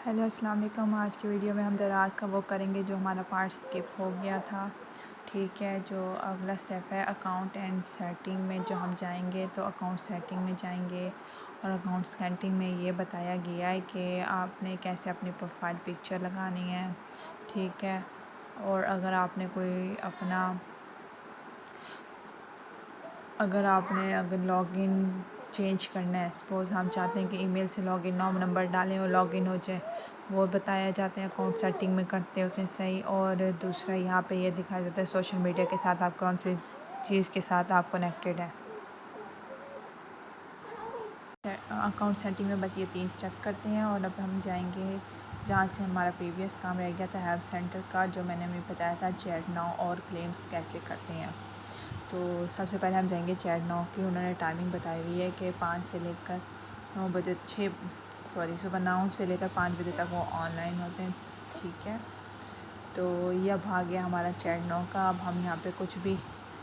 Hello السلام علیکم۔ آج کی ویڈیو میں ہم دراز کا وہ کریں گے جو ہمارا پارٹ اسکپ ہو گیا تھا، ٹھیک ہے۔ جو اگلا سٹیپ ہے اکاؤنٹ اینڈ سیٹنگ میں جو ہم جائیں گے تو اکاؤنٹ سیٹنگ میں جائیں گے، اور اکاؤنٹ سیٹنگ میں یہ بتایا گیا ہے کہ آپ نے کیسے اپنی پروفائل پکچر لگانی ہے، ٹھیک ہے۔ اور اگر آپ نے کوئی اگر لاگ ان چینج کرنا ہے، سپوز ہم چاہتے ہیں کہ ای میل سے لاگ ان نمبر ڈالیں اور لاگ ان ہو جائے، وہ بتایا جاتا ہے اکاؤنٹ سیٹنگ میں کرتے ہوتے ہیں صحیح۔ اور دوسرا یہاں پہ یہ دکھایا جاتا ہے سوشل میڈیا کے ساتھ آپ کون سی چیز کے ساتھ آپ کنیکٹڈ ہے۔ اکاؤنٹ سیٹنگ میں بس یہ 3 سٹیپ کرتے ہیں، اور اب ہم جائیں گے جہاں سے ہمارا پریویس کام رہ گیا تھا ہیلپ سینٹر کا، جو میں نے ابھی بتایا تھا چیٹ ناؤ اور کلیمز کیسے کرتے ہیں۔ تو سب سے پہلے ہم جائیں گے چیٹ ناؤ کی، انہوں نے ٹائمنگ بتائی ہوئی ہے کہ 5 سے لے کر 9 بجے صبح 9 سے لے کر 5 بجے تک وہ آن لائن ہوتے ہیں، ٹھیک ہے۔ تو یہ اب آ گیا ہمارا چیٹ ناؤ کا۔ اب ہم یہاں پہ کچھ بھی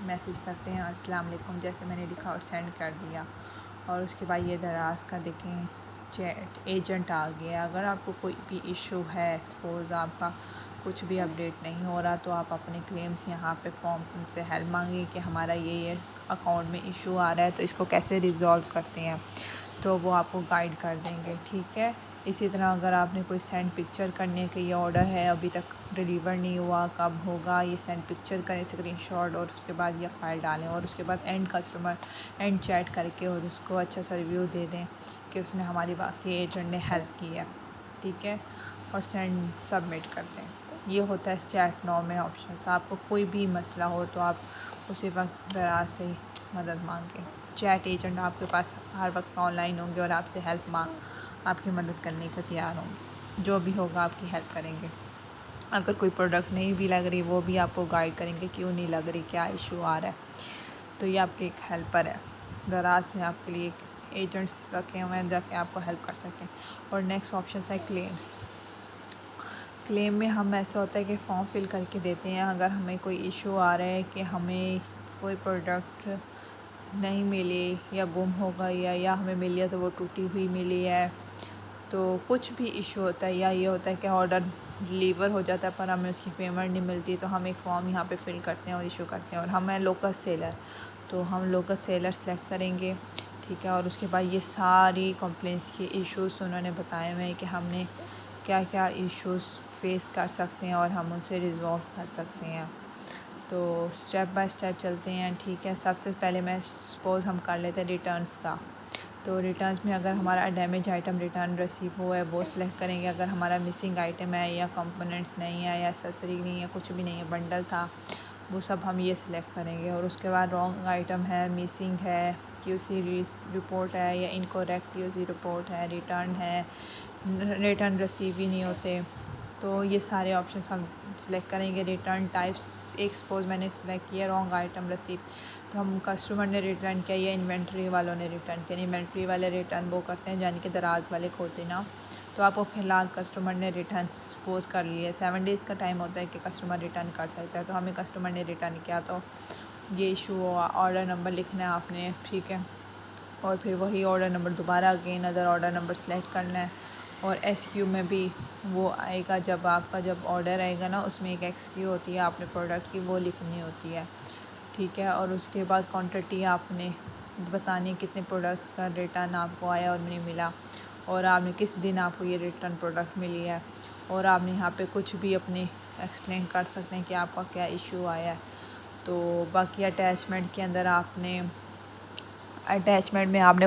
میسیج کرتے ہیں، السلام علیکم جیسے میں نے لکھا اور سینڈ کر دیا، اور اس کے بعد یہ دراز کا دیکھیں چیٹ ایجنٹ آ گیا۔ اگر آپ کو کوئی بھی ایشو ہے، سپوز آپ کا کچھ بھی اپڈیٹ نہیں ہو رہا، تو آپ اپنے کلیمز یہاں پہ فارم سے ہیلپ مانگیں کہ ہمارا یہ اکاؤنٹ میں ایشو آ رہا ہے تو اس کو کیسے ریزالو کرتے ہیں، تو وہ آپ کو گائیڈ کر دیں گے، ٹھیک ہے۔ اسی طرح اگر آپ نے کوئی سینڈ پکچر کرنے کہ یہ آرڈر ہے ابھی تک ڈیلیور نہیں ہوا، کب ہوگا، یہ سینڈ پکچر کریں اسکرین شاٹ، اور اس کے بعد یہ فائل ڈالیں، اور اس کے بعد اینڈ چیٹ کر کے اور اس کو اچھا سا ریویو دے دیں کہ اس میں ہماری واقعی ایجنٹ نے ہیلپ کی ہے، ٹھیک ہے، اور سینڈ سبمٹ کرتے ہیں۔ یہ ہوتا ہے چیٹ ناؤ میں آپشنس۔ آپ کو کوئی بھی مسئلہ ہو تو آپ اسی وقت دراز سے مدد مانگیں۔ چیٹ ایجنٹ آپ کے پاس ہر وقت آن لائن ہوں گے اور آپ سے آپ کی مدد کرنے کا تیار ہوں گے، جو بھی ہوگا آپ کی ہیلپ کریں گے۔ اگر کوئی پروڈکٹ نہیں بھی لگ رہی وہ بھی آپ کو گائیڈ کریں گے کیوں نہیں لگ رہی، کیا ایشو آ رہا ہے۔ تو یہ آپ کے ایک ہیلپر ہے، دراز سے آپ کے لیے ایک ایجنٹس رکھے ہوئے ہیں جا کے آپ کو ہیلپ کر سکیں۔ اور نیکسٹ آپشن ہے کلیمز۔ کلیم میں ہم ایسا ہوتا ہے کہ فارم فل کر کے دیتے ہیں، اگر ہمیں کوئی ایشو آ رہا ہے کہ ہمیں کوئی پروڈکٹ نہیں ملی یا گم ہو گئی ہے، یا ہمیں ملی ہے تو وہ ٹوٹی ہوئی ملی ہے، تو کچھ بھی ایشو ہوتا ہے، یا یہ ہوتا ہے کہ آرڈر ڈلیور ہو جاتا ہے پر ہمیں اس کی پیمنٹ نہیں ملتی، تو ہم ایک فارم یہاں پہ فل کرتے ہیں اور ایشو کرتے ہیں۔ اور ہم ہیں لوکل سیلر، تو ہم لوکل سیلر سلیکٹ کریں گے، ٹھیک ہے۔ اور اس کے بعد یہ ساری کمپلینس کے ایشوز انہوں نے بتائے ہوئے ہیں کہ ہم نے کیا کیا ایشوز فیس کر سکتے ہیں اور ہم ان سے ریزالو کر سکتے ہیں۔ تو سٹیپ بائی سٹیپ چلتے ہیں، ٹھیک ہے۔ سب سے پہلے میں سپوز ہم کر لیتے ہیں ریٹرنز کا۔ تو ریٹرنز میں اگر ہمارا ڈیمیج آئٹم ریٹرن ریسیو ہوا ہے وہ سلیکٹ کریں گے، اگر ہمارا مسنگ آئٹم ہے یا کمپوننٹس نہیں ہے یا ایکسیسری نہیں ہے، کچھ بھی نہیں ہے، بنڈل تھا، وہ سب ہم یہ سلیکٹ کریں گے۔ اور اس کے بعد رانگ آئٹم ہے، مسنگ ہے، کیو سی رپورٹ ہے یا انکوریکٹ کیو سی رپورٹ ہے، ریٹرن ہے، ریٹرن ریسیو ہی نہیں ہوتے، تو یہ سارے آپشنس ہم سلیکٹ کریں گے۔ ریٹرن ٹائپس، ایک سپوز میں نے سلیکٹ کیا رانگ آئٹم ریسیو، تو ہم کسٹمر نے ریٹرن کیا یا انوینٹری والوں نے ریٹرن کیا۔ انوینٹری والے ریٹرن وہ کرتے ہیں یعنی کہ دراز والے کھولتے نا، تو آپ کو فی الحال کسٹمر نے ریٹرن سپوز کر لی ہے، 7 days کا ٹائم ہوتا ہے کہ کسٹمر ریٹرن کر سکتا ہے، تو ہمیں کسٹمر نے ریٹرن کیا تو یہ ایشو ہوا، آرڈر نمبر لکھنا ہے آپ نے، ٹھیک ہے۔ اور پھر وہی آرڈر نمبر دوبارہ again other order number select کرنا ہے، اور ایس کیو میں بھی وہ آئے گا، جب آپ کا جب آرڈر آئے گا نا اس میں ایک ایکس کیو ہوتی ہے آپ نے پروڈکٹ کی، وہ لکھنی ہوتی ہے، ٹھیک ہے۔ اور اس کے بعد کوانٹٹی آپ نے بتانی کتنے پروڈکٹس کا ریٹرن آپ کو آیا اور نہیں ملا، اور آپ نے کس دن آپ کو یہ ریٹرن پروڈکٹ ملی ہے، اور آپ نے یہاں پہ کچھ بھی اپنے ایکسپلین کر سکتے ہیں کہ آپ کا کیا ایشو آیا ہے۔ تو باقی اٹیچمنٹ کے اندر آپ نے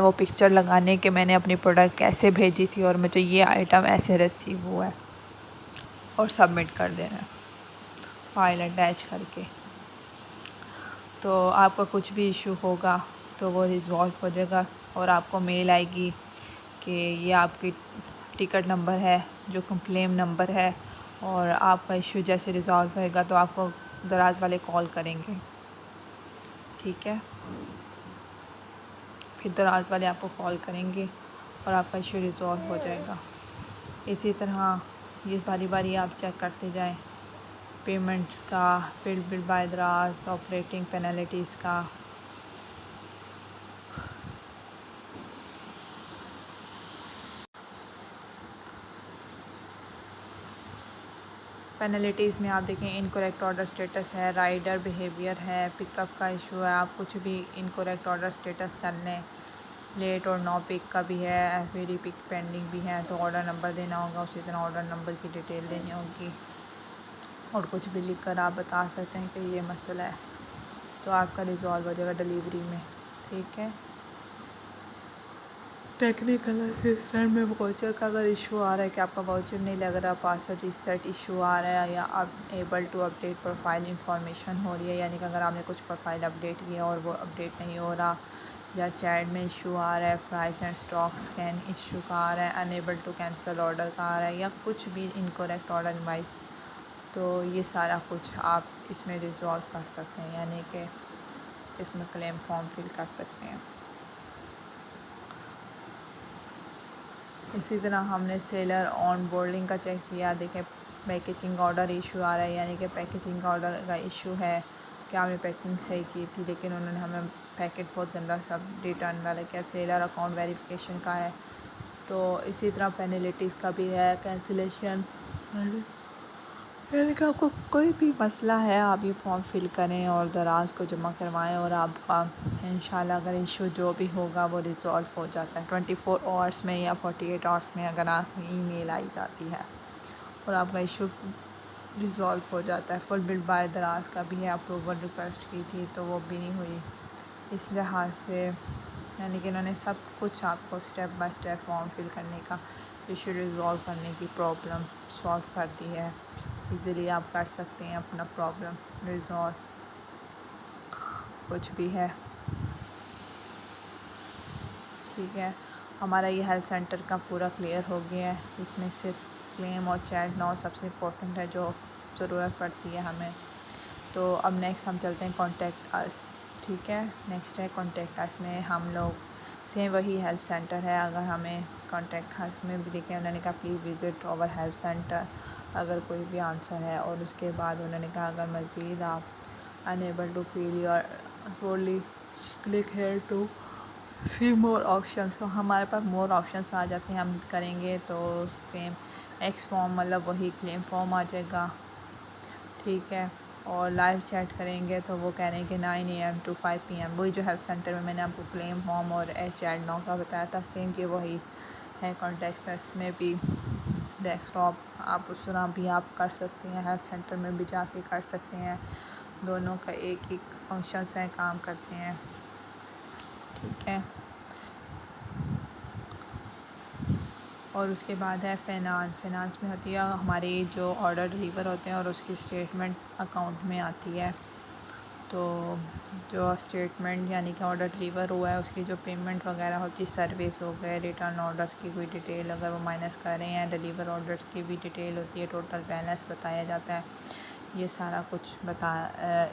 وہ پکچر لگانے کہ میں نے اپنی پروڈکٹ کیسے بھیجی تھی اور مجھے یہ آئٹم ایسے ریسیو ہوا ہے، اور سبمٹ کر دینا ہے فائل اٹیچ کر کے۔ تو آپ کا کچھ بھی ایشو ہوگا تو وہ ریزالو ہو جائے گا، اور آپ کو میل آئے گی کہ یہ آپ کی ٹکٹ نمبر ہے جو کمپلین نمبر ہے، اور آپ کا ایشو جیسے ریزالو ہوئے گا تو آپ کو دراز والے کال کریں گے، ٹھیک ہے۔ پھر دراز والے آپ کو کال کریں گے اور آپ کا ایشو ریزالو ہو جائے گا۔ اسی طرح یہ باری باری آپ چیک کرتے جائیں، پیمنٹس کا، بل بائی دراز، آپریٹنگ پینلٹیز کا۔ پینلٹیز میں آپ دیکھیں انکریکٹ آرڈر اسٹیٹس ہے، رائڈر بیہیویئر ہے، پک اپ کا ایشو ہے، آپ کچھ بھی انکریکٹ آرڈر اسٹیٹس کر لیں، لیٹ اور نو پک کا بھی ہے، ایف بی ڈی پک پینڈنگ بھی ہے تو آرڈر نمبر دینا ہوگا، اسی طرح آرڈر نمبر کی ڈیٹیل دینی ہوگی اور کچھ بھی لکھ کر آپ بتا سکتے ہیں کہ یہ مسئلہ ہے تو آپ کا ریزالو ہو جائے گا ڈیلیوری میں. ٹھیک ہے. ٹیکنیکل اسسٹنٹ میں واؤچر کا اگر ایشو آ رہا ہے کہ آپ کا واؤچر نہیں لگ رہا، پاسورڈ ریسیٹ ایشو آ رہا ہے یا آپ able to update profile information ہو رہی ہے، یعنی کہ اگر آپ نے کچھ پروفائل اپڈیٹ کیا اور وہ اپڈیٹ نہیں ہو رہا، یا چیٹ میں ایشو آ رہا ہے، price and stock scan issue کا آ رہا ہے، انیبل ٹو کینسل آرڈر کا آ رہا ہے، یا کچھ بھی انکریکٹ آرڈر انوائس، تو یہ سارا کچھ آپ اس میں ریزالو کر سکتے ہیں، یعنی کہ اس میں کلیم فارم فل کر سکتے ہیں. اسی طرح ہم نے سیلر آن بورڈنگ کا چیک کیا، دیکھیں پیکیجنگ آرڈر ایشو آ رہا ہے، یعنی کہ پیکیجنگ آرڈر کا ایشو ہے کہ آپ نے پیکنگ صحیح کی تھی لیکن انہوں نے ہمیں پیکٹ بہت گندا سب ریٹرن ڈالا. کیا سیلر اکاؤنٹ ویریفیکیشن کا ہے. تو اسی طرح پینلٹیز کا بھی ہے، کینسلیشن، یعنی کہ آپ کو کوئی بھی مسئلہ ہے آپ یہ فارم فل کریں اور دراز کو جمع کروائیں اور آپ کا انشاءاللہ اگر ایشو جو بھی ہوگا وہ ریزالو ہو جاتا ہے 24 آورس میں یا 48 آورس میں. اگر آپ کی ای میل آئی جاتی ہے اور آپ کا ایشو ریزالو ہو جاتا ہے. فل بل بائی دراز کا بھی ہے، اپروول ریکویسٹ کی تھی تو وہ بھی نہیں ہوئی. اس لحاظ سے یعنی کہ انہوں نے سب کچھ آپ کو step by step form fill کرنے کا، ایشو ریزالو کرنے کی پرابلم سالو کر دی ہے. ایزیلی آپ کر سکتے ہیں اپنا پرابلم ریزالو کچھ بھی ہے. ٹھیک ہے. ہمارا یہ ہیلپ سینٹر کا پورا کلیئر ہو گیا ہے. اس میں صرف کلیم اور چیٹ ناؤ سب سے امپورٹنٹ ہے جو ضرورت پڑتی ہے ہمیں. تو اب نیکسٹ ہم چلتے ہیں کانٹیکٹ اس. ٹھیک ہے. نیکسٹ ہے کانٹیکٹ اس میں ہم لوگ سیم وہی ہیلپ سینٹر ہے. اگر ہمیں کانٹیکٹ اس میں بھی دیکھیں انہوں نے کہا please visit our help centre اگر کوئی بھی آنسر ہے، اور اس کے بعد انہوں نے کہا اگر مزید آپ unable to fill your folly click here to see more options, تو ہمارے پاس مور آپشنس آ جاتے ہیں. ہم کریں گے تو سیم ایکس فارم مطلب وہی کلیم فارم آ جائے گا. ٹھیک ہے. اور لائیو چیٹ کریں گے تو وہ کہہ رہے ہیں کہ 9 AM to 5 PM، وہی جو ہیلپ سینٹر میں نے آپ کو کلیم فارم اور چیٹ ناؤ کا بتایا تھا سیم کہ وہی ہے. کانٹیکٹ اس میں بھی ڈیسک ٹاپ آپ اس طرح بھی آپ کر سکتے ہیں، ہیلپ سینٹر میں بھی جا کے کر سکتے ہیں. دونوں کا ایک ہی فنکشنس ہیں، کام کرتے ہیں. ٹھیک ہے. اور اس کے بعد ہے فینانس. فینانس میں ہوتی ہے ہماری جو آرڈر ڈلیور ہوتے ہیں اور اس کی اسٹیٹمنٹ اکاؤنٹ میں آتی ہے. تو جو اسٹیٹمنٹ یعنی کہ آرڈر ڈلیور ہوا ہے اس کی جو پیمنٹ وغیرہ ہوتی ہے، سروس ہو گئے، ریٹرن آرڈرس کی کوئی ڈیٹیل اگر وہ مائنس کر رہے ہیں، ڈلیور آرڈرس کی بھی ڈیٹیل ہوتی ہے، ٹوٹل بیلنس بتایا جاتا ہے. یہ سارا کچھ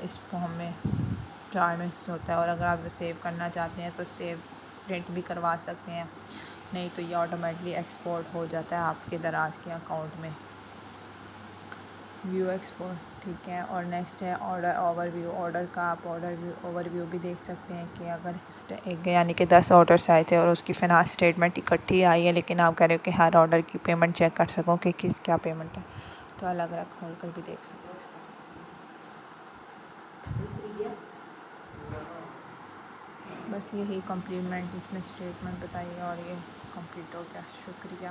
اس فارم میں ریکوائرمنٹس ہوتا ہے. اور اگر آپ سیو کرنا چاہتے ہیں تو سیو پرنٹ بھی کروا سکتے ہیں، نہیں تو یہ آٹومیٹکلی ایکسپورٹ ہو جاتا ہے آپ کے دراز کے اکاؤنٹ میں. View export. ٹھیک ہے. اور نیکسٹ ہے آرڈر اوور ویو. آرڈر کا آپ آرڈر اوور ویو بھی دیکھ سکتے ہیں کہ اگر یعنی کہ 10 آرڈرس آئے تھے اور اس کی فائنانس اسٹیٹمنٹ اکٹھی آئی ہے لیکن آپ کہہ رہے ہو کہ ہر آرڈر کی پیمنٹ چیک کر سکو کہ کس کیا پیمنٹ ہے، تو الگ الگ کھول کر بھی دیکھ سکتے ہیں. بس یہی کمپلیمنٹ اس میں اسٹیٹمنٹ بتائیے اور یہ کمپلیٹ ہو گیا. شکریہ.